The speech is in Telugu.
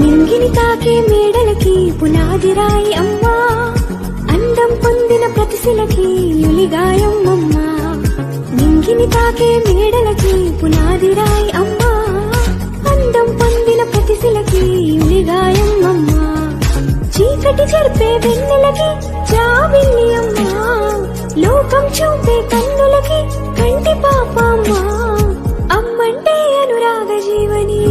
నింగిని తాకే మేడలకి పునాదిరాయి అమ్మా, అందం పొందిన ప్రతిశిలకి యులిగాయం అమ్మా. నింగిని తాకే మేడలకి పునాదిరాయి అమ్మా, అందం పొందిన ప్రతిశిలకి యులిగాయం అమ్మా. చీకటి చెరిపే వెన్నెలకి జాబిల్లి అమ్మా, లోకం చూపే కన్నులకి కంటి పాప అమ్మా. అమ్మంటే అనురాగ జీవని.